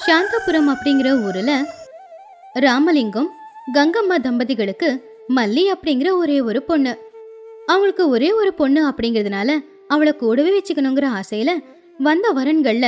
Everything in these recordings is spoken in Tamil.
சாந்தாபுரம் அப்படிங்கிற ஊர்ல ராமலிங்கம் கங்கம்மா தம்பதிகளுக்கு மல்லி அப்படிங்கிற ஒரே ஒரு பொண்ணு. அவங்களுக்கு ஒரே ஒரு பொண்ணு அப்படிங்கிறதுனால அவளை கூடவே வச்சுக்கணுங்கிற ஆசையில வந்த வரன்கள்ல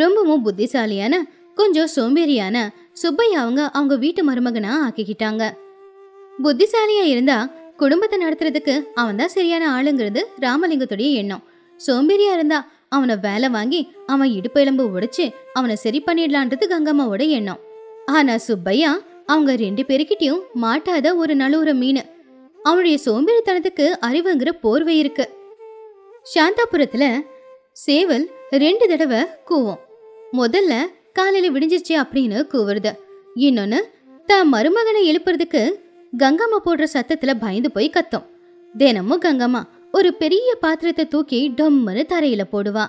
ரொம்பவும் புத்திசாலியான கொஞ்சம் சோம்பேறியான சுப்பையா அவங்க வீட்டு மருமகனா ஆக்கிக்கிட்டாங்க. புத்திசாலியா இருந்தா குடும்பத்தை நடத்துறதுக்கு அவன் தான் சரியான ஆளுங்கிறது ராமலிங்கத்துடைய எண்ணம். சோம்பேறியா இருந்தா அவனை வேலை வாங்கி அவன் இடுப்பு எலும்பு உடைச்சு அவனை சரி பண்ணிடலான்றது கங்கம்மாவோட எண்ணம். ஆனா சுப்பையா அவங்க 2 பேருக்கிட்டையும் மாட்டாத ஒரு நழுவுற மீன். அவனுடைய சோம்பேறித்தனத்துக்கு அறிவுங்கிற போர்வை இருக்கு. சாந்தாபுரத்துல சேவல் 2 தடவை கூவும். முதல்ல காலையில விடிஞ்சிருச்சு அப்படின்னு கூவுறது. இன்னொன்னு தான் மருமகனை எழுப்புறதுக்கு கங்கம்மா போடுற சத்தத்துல பயந்து போய் கத்தும். தினமும் கங்கம்மா ஒரு பெரிய பாத்திரத்தை தூக்கி டொம்முன்னு தரையில போடுவா.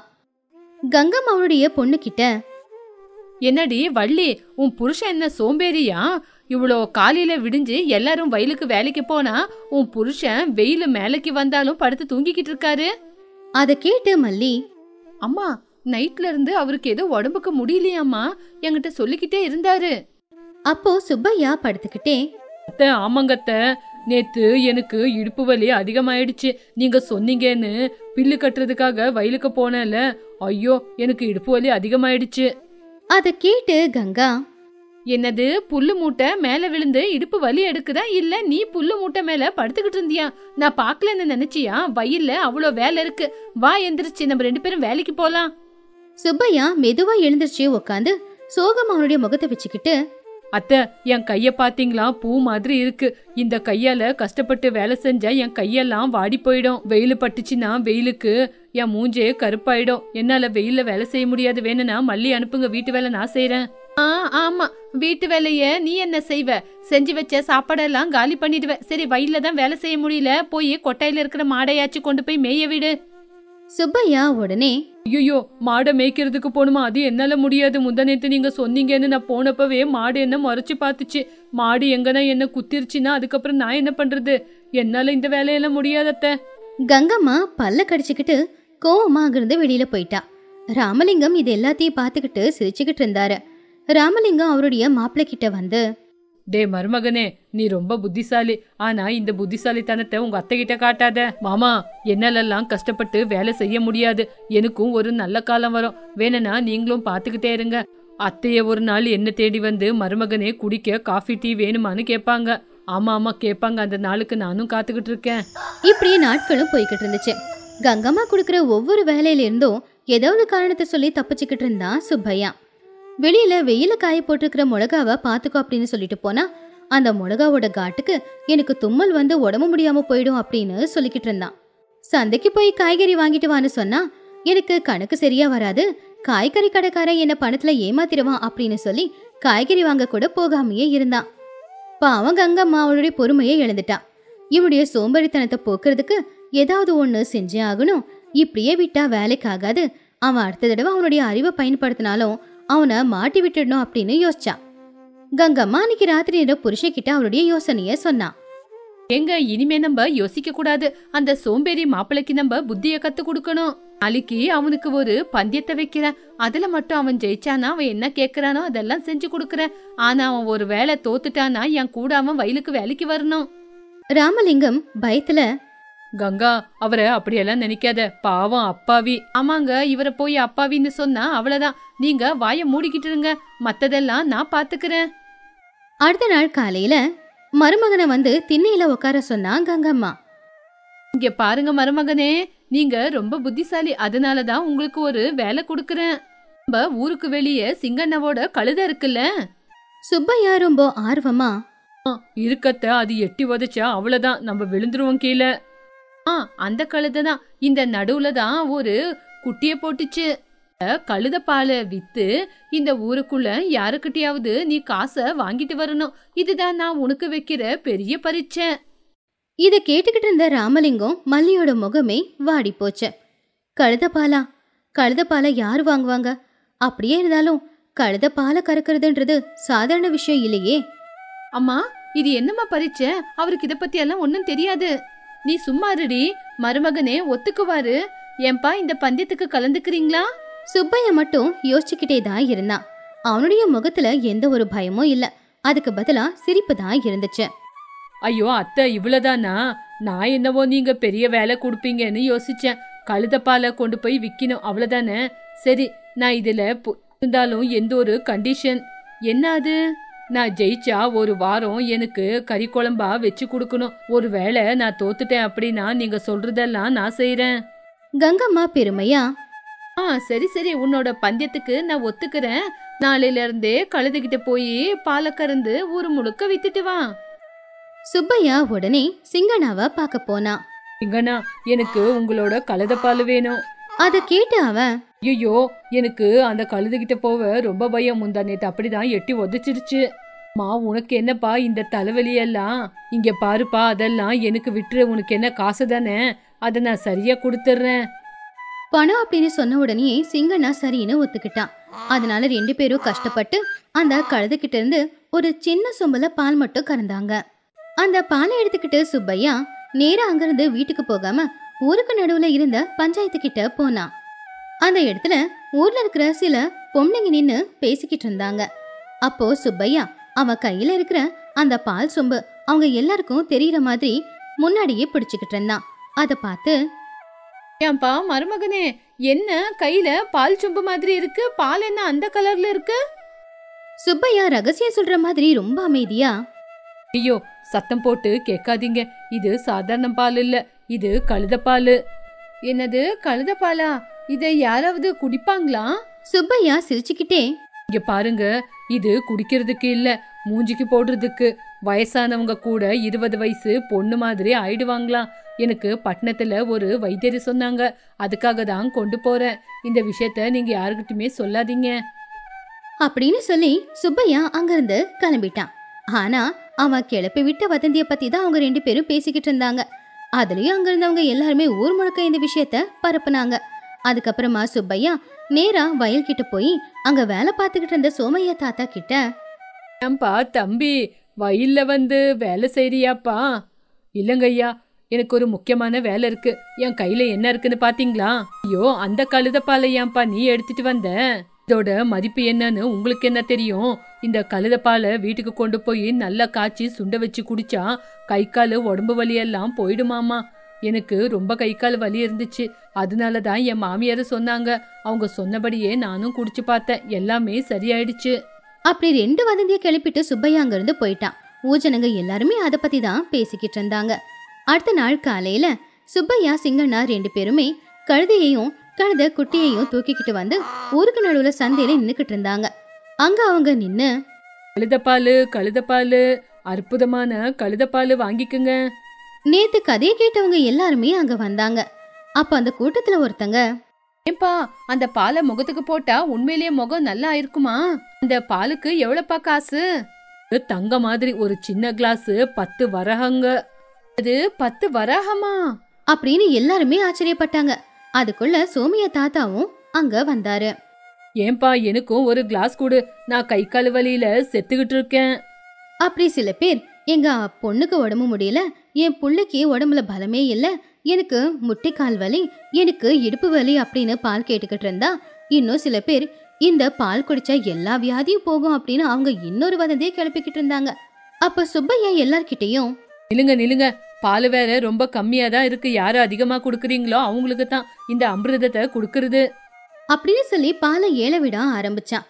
கங்கம்மா அவளுடைய பொண்ணு கிட்ட, என்னடி வள்ளி, உன் புருஷன் என்ன சோம்பேறியா? இவ்வளோ காலையில விடிஞ்சு எல்லாரும் வயலுக்கு வேலைக்கு போனா உன் புருஷன் வெயில மேலைக்கு வந்தாலும் படுத்து தூங்கிக்கிட்டு இருக்காரு. அதை கேட்டு மல்லி, அம்மா நைட்ல இருந்து அவருக்கு ஏதோ உடம்புக்கு முடியலையாம்மா, என்கிட்ட சொல்லிக்கிட்டே இருந்தாரு. அப்போ சுப்பையா படுத்துக்கிட்டே, அத்தை ஆமாங்கத்த, நேத்து எனக்கு இடுப்பு வலி அதிகமாயிடுச்சு. நீங்க சொன்னீங்கன்னு பில்லு கட்டுறதுக்காக வயலுக்கு போனேன்ல, ஐயோ எனக்கு இடுப்பு வலி அதிகமாயிடுச்சு. அதை கேட்டு கங்கா, என்னது புல்லு மூட்டை மேல விழுந்து இடுப்பு வலி எடுக்குதா, இல்ல நீ புல்லு மூட்டை மேல படுத்துக்கிட்டு இருந்தியா? நான் பாக்கலன்னு நினைச்சியா? வயல்ல அவ்வளோ வேலை இருக்கு, வா எந்திரிச்சு நம்ம 2 பேரும் வேலைக்கு போலாம். சுப்பையா மெதுவா எழுந்திருச்சு உக்காந்து சோகம் அவனுடைய முகத்தை வச்சுக்கிட்டு, அத்தை என் கைய பாத்தீங்களா, பூ மாதிரி இருக்கு. இந்த கையால கஷ்டப்பட்டு வேலை செஞ்சா என் கையெல்லாம் வாடி போயிடும். வெயில் பட்டுச்சுன்னா வெயிலுக்கு என் மூஞ்சே கருப்பாயிடும். என்னால வெயில்ல வேலை செய்ய முடியாது. வேணும்னா மல்லி அனுப்புங்க, வீட்டு வேலை நான் செய்யறேன். ஆமா, வீட்டு வேலைய நீ என்ன செய்வ? செஞ்சு வச்ச சாப்பாடெல்லாம் காலி பண்ணிடுவ. சரி, வயல்ல தான் வேலை செய்ய முடியல, போய் கொட்டையில இருக்கிற மாடையாச்சு கொண்டு போய் மேய விடு. சுப்பையா உடனே, ஐயோ மாடை மேய்க்கிறதுக்கு போகணுமா? அது என்னால முடியாது. முந்தநேத்து நீங்க சொன்னீங்கன்னு நான் போனப்பவே மாடு என்ன மறைச்சு பாத்துச்சு. மாடு எங்கன்னா என்ன குத்திருச்சுன்னா அதுக்கப்புறம் நான் என்ன பண்றது? என்னால இந்த வேலையெல்லாம் முடியாதத்த. கங்கம்மா பல்ல கடிச்சுக்கிட்டு கோவமா அங்கிருந்து வெளியில போயிட்டா. ராமலிங்கம் இது எல்லாத்தையும் பாத்துக்கிட்டு சிரிச்சுக்கிட்டு இருந்தாரு. ராமலிங்கம் அவருடைய மாப்பிள்ளை கிட்ட வந்து, டே மருமகனே, நீ ரொம்ப புத்திசாலி. ஆனா இந்த புத்திசாலித்தனத்தை உங்க அத்தை கிட்ட காட்டாத. மாமா, என்னாலெல்லாம் கஷ்டப்பட்டு வேலை செய்ய முடியாது. எனக்கும் ஒரு நல்ல காலம் வரும். வேணும்னா நீங்களும் பாத்துக்கிட்டே இருங்க. அத்தைய ஒரு நாள் என்ன தேடி வந்து, மருமகனே குடிக்க காஃபி டீ வேணுமான்னு கேட்பாங்க. ஆமா கேட்பாங்க. அந்த நாளுக்கு நானும் காத்துக்கிட்டு இருக்கேன். இப்படியே நாட்களும் போய்கிட்டு இருந்துச்சு. கங்கம்மா கொடுக்குற ஒவ்வொரு வேலையில இருந்தும் ஏதாவது காரணத்தை சொல்லி தப்பிச்சுக்கிட்டு இருந்தான் சுப்பையா. வெளியில வெயில காய போட்டிருக்கிற மிளகாவை பாத்துக்கோ அப்படின்னு சொல்லிட்டு போனா, அந்த மிளகாவோட காட்டுக்கு எனக்கு தும்மல் வந்து உடம்பு முடியாம போயிடும் அப்படின்னு சொல்லிக்கிட்டு இருந்தான். சந்தைக்கு போய் காய்கறி வாங்கிட்டு வான்னு சொன்னா, எனக்கு கணக்கு சரியா வராது, காய்கறி கடைக்காரன் என்ன பணத்துல ஏமாத்திடுவான் அப்படின்னு சொல்லி காய்கறி வாங்க கூட போகாமையே இருந்தான். பாவம் கங்கம்மா அவளுடைய பொறுமையை இழந்துட்டான். இவனுடைய சோம்பேறித்தனத்தை போக்குறதுக்கு ஏதாவது ஒண்ணு செஞ்சே ஆகணும். இப்படியே விட்டா வேலைக்கு ஆகாது. அவன் அடுத்த தடவை அவனுடைய அறிவை பயன்படுத்தினாலும் அவனை மாட்டி விட்டுடணும் அப்படின்னு யோசிச்சான். கங்கம்மா அன்னைக்கு ராத்திரி நேரம் புருஷன்கிட்ட அவருடைய யோசனைய சொன்னான். எங்க இனிமே நம்ம யோசிக்க கூடாது. அந்த சோம்பேறி மாப்பிளைக்கு நம்ம புத்திய கத்து கொடுக்கணும். நாளைக்கு அவனுக்கு ஒரு பந்தயத்தை வைக்கிறேன். அதுல மட்டும் அவன் ஜெயிச்சானா அவன் என்ன கேக்குறானோ அதெல்லாம் செஞ்சு கொடுக்கறேன். ஆனா அவன் ஒரு வேலை தோத்துட்டானா என் கூட அவன் வயலுக்கு வேலைக்கு வரணும். ராமலிங்கம் பயத்துல, கங்கா, அவரை அப்படியெல்லாம் நினைக்காத, பாவம் அப்பாவி. ஆமாங்க, இவரை போய் அப்பாவின்னு சொன்னா அவ்வளவுதான். நீங்க வாய மூடிக்கிட்டு இருங்க, மத்ததெல்லாம் நான் பாத்துக்கிறேன். அடுத்த நாள் காலையில மருமகனை வந்து திண்ணையில உட்கார சொன்னா கங்கம்மா. இங்க பாருங்க மருமகனே, நீங்க ரொம்ப புத்திசாலி. அதனாலதான் உங்களுக்கு ஒரு வேலை கொடுக்கறேன். நம்ம ஊருக்கு வெளியே சிங்கண்ணவோட கழுதை இருக்குல்ல? சுப்பையா ரொம்ப ஆர்வமா, இருக்கத்த, அது எட்டி உதைச்சா அவ்வளவுதான், நம்ம விழுந்துருவோம் கீழே. அந்த கழுதை தான். இந்த நடுவுல தான் ஒரு குட்டிய போட்டுச்சு. கழுத பாலை வித்து இந்த ஊருக்குள்ள யாருக்கிட்டையாவது நீ காசை வாங்கிட்டு வரணும். இதுதான் நான் உனக்கு வைக்கிற பெரிய பரீட்சை. இத கேட்டுக்கிட்டு இருந்த ராமலிங்கம் மல்லியோட முகமே வாடி போச்சு. கழுத பாலை யாரு வாங்குவாங்க? அப்படியே இருந்தாலும் கழுத பாலை கறக்குறதுன்றது சாதாரண விஷயம் இல்லையே. அம்மா, இது என்னம்மா பரீட்சை? அவருக்கு இத பத்தி எல்லாம் ஒன்னும் தெரியாது. நீ சும்மா இருடி. மருமகனே ஒத்துக்குவாரு. ஏன்பா இந்த பந்தயத்துக்கு கலந்துக்கிறீங்களா? சுப்பையா மட்டும் யோசிச்சுக்கிட்டே தான் இருந்தான். அவனுடைய முகத்துல எந்த ஒரு பயமும் இல்ல. அதுக்கு பதிலா சிரிப்பு தான் இருந்துச்சு. ஐயோ அத்தை, இவ்வளவுதானா? நான் என்னவோ நீங்க பெரிய வேலை கொடுப்பீங்கன்னு யோசிச்சேன். கழுதப்பாலை கொண்டு போய் விக்கணும், அவ்வளவுதானே? சரி, நான் இதுல இருந்தாலும் எந்த ஒரு கண்டிஷன். என்ன அது? நான் ஜெயிச்சா ஒரு வாரம் எனக்கு கறி குழம்பா வச்சு கொடுக்கணும். ஒருவேளை நான் தோத்துட்டேன் அப்படின்னா நீங்க சொல்றதெல்லாம் நான் செய்யறேன். கங்கம்மா பெருமையா, சரி சரி, உன்னோட பந்தயத்துக்கு நான் ஒத்துக்கிறேன். நாளையில இருந்தே கழுதுகிட்ட போய் பாலை கறந்து ஊரு முழுக்க வித்துட்டு வா. சுப்பையா உடனே சிங்கண்ணாவை பார்க்க போனா. சிங்கண்ணா, எனக்கு உங்களோட கழுதப்பால் வேணும். அத கேட்டு அவன், ஐயோ, எனக்கு அந்த கழுதுகிட்ட போவ ரொம்ப பயம். முந்தா நேத்து அப்படிதான் எட்டி உதச்சிருச்சு. உனக்கு என்னப்பா இந்த தலைவலி எல்லாம்? இங்க பாருப்பா, அதெல்லாம் எனக்கு விட்டுரு. உனக்கு என்ன காசு தானே, அதை நான் சரியா கொடுத்துட்றேன். பணம் அப்படின்னு சொன்ன உடனே சிங்கண்ணா சரின்னு ஒத்துக்கிட்டான். அதனால 2 பேரும் கஷ்டப்பட்டு அந்த கழுதுகிட்ட இருந்து ஒரு சின்ன சொம்புல பால் மட்டும் கறந்தாங்க. அந்த பாலை எடுத்துக்கிட்டு சுப்பையா நேரா அங்கிருந்து வீட்டுக்கு போகாம ஊருக்கு நடுவுல இருந்த பஞ்சாயத்து கிட்ட போனான். அந்த இடத்துல ஊர்ல இருக்கிற சில பொம்ளைங்க நின்னு பேசிக்கிட்டு இருந்தாங்க. அப்போ சுப்பையா அவன் கையில இருக்கிற அந்த பால் சொம்பு அவங்க எல்லாருக்கும் தெரியற மாதிரி முன்னாடியே பிடிச்சுக்கிட்டு இருந்தான். அதை பார்த்து, ஏன்பா மருமகனே, என்ன கையில பால் சொம்பு மாதிரி இருக்கு? பால் என்ன அந்த கலர்ல இருக்கு? சுப்பையா ரகசியம் சொல்ற மாதிரி ரொம்ப அமைதியா, ஐயோ, சத்தம் போட்டு கேட்காதீங்க. இது சாதாரண பால் இல்ல, இது கழுதப்பால். என்னது கழுதப்பாலா? இதை யாராவது குடிப்பாங்களா? சுப்பையா சிரிச்சுக்கிட்டே, இங்க பாருங்க, இது குடிக்கிறதுக்கு இல்ல, மூஞ்சிக்கு போடுறதுக்கு. வயசானவங்க கூட 20 வயசு பொண்ணு மாதிரி ஆயிடுவாங்களாம். எனக்கு பட்டணத்துல ஒரு வைத்தியர் சொன்னாங்க, அதுக்காக தான் கொண்டு போறேன். இந்த விஷயத்த நீங்க யாருக்கிட்டுமே சொல்லாதீங்க அப்படின்னு சொல்லி சுப்பையா அங்கிருந்து கிளம்பிட்டான். ஆனா அவன் கிளப்பி விட்ட வதந்திய பத்தி தான் அவங்க 2 பேரும் பேசிக்கிட்டு இருந்தாங்க. அதுலயும் அங்க இருந்தவங்க எல்லாருமே ஊர் முழுக்க இந்த விஷயத்த பரப்புனாங்க. அதுக்கப்புறமா சுப்பையா நேரா வயல்கிட்ட போய் அங்க வேலை பார்த்துக்கிட்டு இருந்த சோமையா தாத்தா கிட்ட, ஏன்பா தம்பி, வயல்ல வந்து வேலை செய்றியாப்பா? இல்லங்க ஐயா, எனக்கு ஒரு முக்கியமான வேலை இருக்கு. என் கையில என்ன இருக்குன்னு பாத்தீங்களா? ஐயோ, அந்த கழுதப்பாலை ஏன்பா நீ எடுத்துட்டு வந்த? இதோட மதிப்பு என்னன்னு உங்களுக்கு என்ன தெரியும்? இந்த கழுதப்பாலை வீட்டுக்கு கொண்டு போய் நல்லா காய்ச்சி சுண்ட வச்சு குடிச்சா கை கால் உடம்பு வலி எல்லாம் போயிடுமாமா. எனக்கு ரொம்ப கை கால் வலி இருந்துச்சு. அதனாலதான் என் மாமியார் சொன்னாங்க. அவங்க சொன்னபடியே நானும் குடிச்சு பார்த்தேன், எல்லாமே சரியாயிடுச்சு. அப்படி 2 வதந்திய கிளப்பிட்டு சுப்பையா அங்கிருந்து போயிட்டான். ஊஜனங்க எல்லாருமே அதை பத்தி தான் பேசிக்கிட்டு இருந்தாங்க. அடுத்த நாள் காலையில சுப்பையா சிங்கண்ணா 2 பேருமே கழுதையையும் கழுத குட்டியையும் தூக்கிக்கிட்டு வந்து ஊருக்கு நடுவுல சந்தையில நின்னுக்கிட்டு இருந்தாங்க. அங்க அவங்க நின்னு, கழுதப்பாலு கழுதப்பாலு, அற்புதமான கழுதப்பாலு வாங்கிக்குங்க. நேத்து கதையை கேட்டவங்க எல்லாருமே அங்க வந்தாங்க. அப்ப அந்த கூட்டத்துல ஒருத்தங்க, ஏன்பா அந்த பாலை முகத்துக்கு போட்டா உண்மையிலேயே முகம் நல்லா இருக்குமா? அந்த பாலுக்கு எவ்வளவுப்பா காசு? தங்க மாதிரி ஒரு சின்ன கிளாஸ் 10 வரகங்க. அது 10 வரகமா? அப்படின்னு எல்லாருமே ஆச்சரியப்பட்டாங்க. அதுக்குள்ள சோமியா தாத்தாவும் அங்க வந்தாரு. ஏன்பா எனக்கும் ஒரு கிளாஸ் கொடு, நான் கை கால் வலியில செத்துக்கிட்டு இருக்கேன். அப்படி சில பேர், எங்க பொண்ணுக்கு உடம்பு முடியல, என் புள்ளைக்கு உடம்புல பலமே இல்ல, எனக்கு முட்டிக்கால் வலி, எனக்கு இடுப்பு வலி அப்படின்னு பால் கேட்டுக்கிட்டு இருந்தா, இன்னும் சில பேர் இந்த பால் குடிச்சா எல்லா வியாதியும் போகும் அப்படின்னு அவங்க இன்னொரு வதந்தியை கிளப்பிக்கிட்டு இருந்தாங்க. அப்ப சுப்பையா எல்லார்கிட்டையும், நிலுங்க நிலுங்க, பால் வேற ரொம்ப கம்மியா தான் இருக்கு. யாரு அதிகமா குடுக்குறீங்களோ அவங்களுக்கு தான் இந்த அமிர்தத்தை குடுக்கறது அப்படின்னு சொல்லி பாலை ஏல விட ஆரம்பிச்சான்.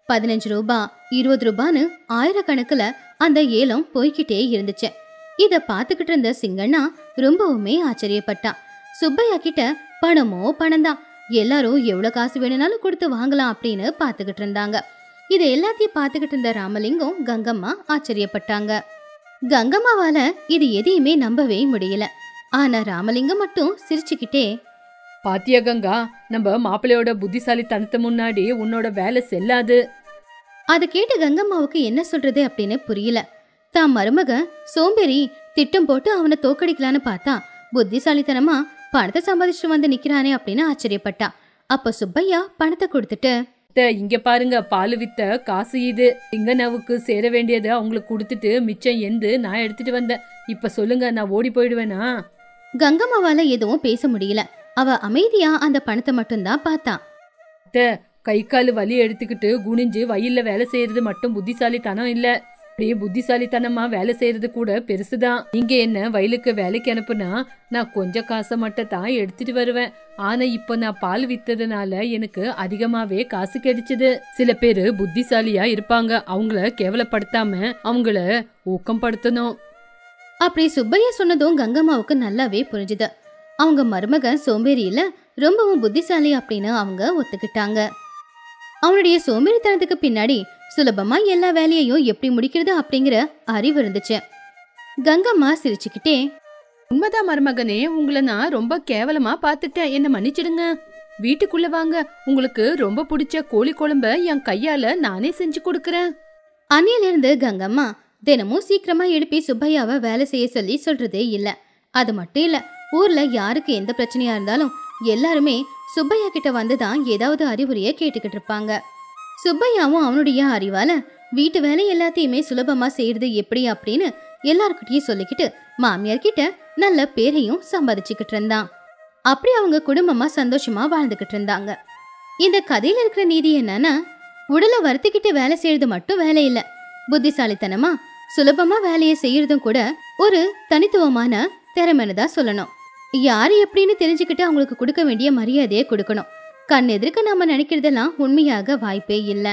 15 ரூபா 20 ரூபான்னு ஆயிரக்கணக்குல அந்த ஏலம் போய்கிட்டே இருந்துச்சு. இத பாத்துக்கிட்டு இருந்த சிங்கண்ணா ரொம்பவுமே ஆச்சரியப்பட்டான். சுப்பையா கிட்ட பணமோ பணம்தான், எல்லாரும் எவ்வளவு காசு வேணும்னாலும் கொடுத்து வாங்கலாம் அப்படின்னு பாத்துக்கிட்டு இருந்தாங்க. இதை எல்லாத்தையும் பாத்துக்கிட்டு இருந்த ராமலிங்கம் கங்கம்மா ஆச்சரியப்பட்டாங்க. கங்கம்மாவால இது எதையுமே நம்பவே முடியல. ஆனா ராமலிங்கம் மட்டும் சிரிச்சுக்கிட்டே, பாத்தியா கங்கா, நம்ம மாப்பிள்ளையோட புத்திசாலித்தனத்து முன்னாடி உன்னோட வேலை செல்லாது. அதை கேட்டு கங்கம்மாவுக்கு என்ன சொல்றது அப்படின்னு புரியல. தான் மருமக சோம்பேறி திட்டம் போட்டு அவனை தோக்கடிக்கலான்னு பார்த்தா புத்திசாலித்தனமா பணத்தை சம்பாதிச்சுட்டு வந்து நிக்கிறானே அப்படின்னு ஆச்சரியப்பட்டா. அப்ப சுப்பையா பணத்தை கொடுத்துட்டு, இங்க பாருங்க, பால் வித்த காசு இது. சிங்கண்ணாவுக்கு சேர வேண்டியதை அவங்களுக்கு கொடுத்துட்டு மிச்சம் எந்து நான் எடுத்துட்டு வந்தேன். இப்ப சொல்லுங்க, நான் ஓடி போயிடுவேனா? கங்கம்மாவால எதுவும் பேச முடியல. அவ அமைதியா அந்த பணத்தை மட்டும்தான் பார்த்தா. கை கால் வலி எடுத்துக்கிட்டு குனிஞ்சு வயல்ல வேலை செய்யறது மட்டும் புத்திசாலித்தனம் இல்ல, அப்படியே புத்திசாலித்தனமா வேலை செய்யறது கூட பெருசுதான். நீங்க என்ன வயலுக்கு வேலைக்கு அனுப்புனா நான் கொஞ்சம் காசை மட்டும் தான் எடுத்துட்டு வருவேன். ஆனா இப்ப நான் பால் வித்ததுனால எனக்கு அதிகமாவே காசு கிடைச்சது. சில பேரு புத்திசாலியா இருப்பாங்க, அவங்கள கேவலப்படுத்தாம அவங்கள ஊக்கப்படுத்தணும். அப்படி சுப்பையா சொன்னதும் கங்கம்மாவுக்கு நல்லாவே புரிஞ்சுது. அவங்க மருமகன் சோம்பேறி இல்ல, ரொம்பவும் புத்திசாலி அப்படின்னு அவங்க ஒத்துக்கிட்டாங்க. அவனுடைய சோம்பேறித்தனத்துக்கு பின்னாடி சுலபமா எல்லா வேலையையும் எப்படி முடிக்கிறது அப்படிங்கிற அறிவு இருந்துச்சு. கங்கம்மா சிரிச்சுக்கிட்டே, உண்மைதான் மருமகனே, உங்களை நான் ரொம்ப கேவலமா பாத்துட்டேன், என்ன மன்னிச்சிடுங்க. வீட்டுக்குள்ள வாங்க, உங்களுக்கு ரொம்ப பிடிச்ச கோழி குழம்ப என் கையால நானே செஞ்சு கொடுக்கறேன். அன்னையில இருந்து கங்கம்மா தினமும் சீக்கிரமா எழுப்பி சுப்பையாவை வேலை செய்ய சொல்லி சொல்றதே இல்ல. அது மட்டும் இல்ல, ஊர்ல யாருக்கு எந்த பிரச்சனையா இருந்தாலும் எல்லாருமே சுப்பையா கிட்ட வந்துதான் ஏதாவது அறிவுரைய கேட்டுக்கிட்டு இருப்பாங்க. சுப்பையாவும் அவனுடைய அறிவால வீட்டு வேலை எல்லாத்தையுமே சுலபமா செய்யறது எப்படி அப்படின்னு எல்லார்கிட்டயும் சொல்லிக்கிட்டு மாமியார் கிட்ட நல்ல பேரையும் சம்பாதிச்சுக்கிட்டு இருந்தான். அப்படி அவங்க குடும்பமா சந்தோஷமா வாழ்ந்துகிட்டு இருந்தாங்க. இந்த கதையில இருக்கிற நீதி என்னன்னா, உடலை வருத்திக்கிட்டு வேலை செய்யறது மட்டும் வேலை இல்ல, புத்திசாலித்தனமா சுலபமா வேலையை செய்யறதும் கூட ஒரு தனித்துவமான திறமைன்னு தான் சொல்லணும். யாரு எப்படின்னு தெரிஞ்சுக்கிட்டு அவங்களுக்கு கொடுக்க வேண்டிய மரியாதையை கொடுக்கணும். கண் எதிர்க்க நாம நினைக்கிறதெல்லாம் உண்மையாக வாய்ப்பே இல்லை.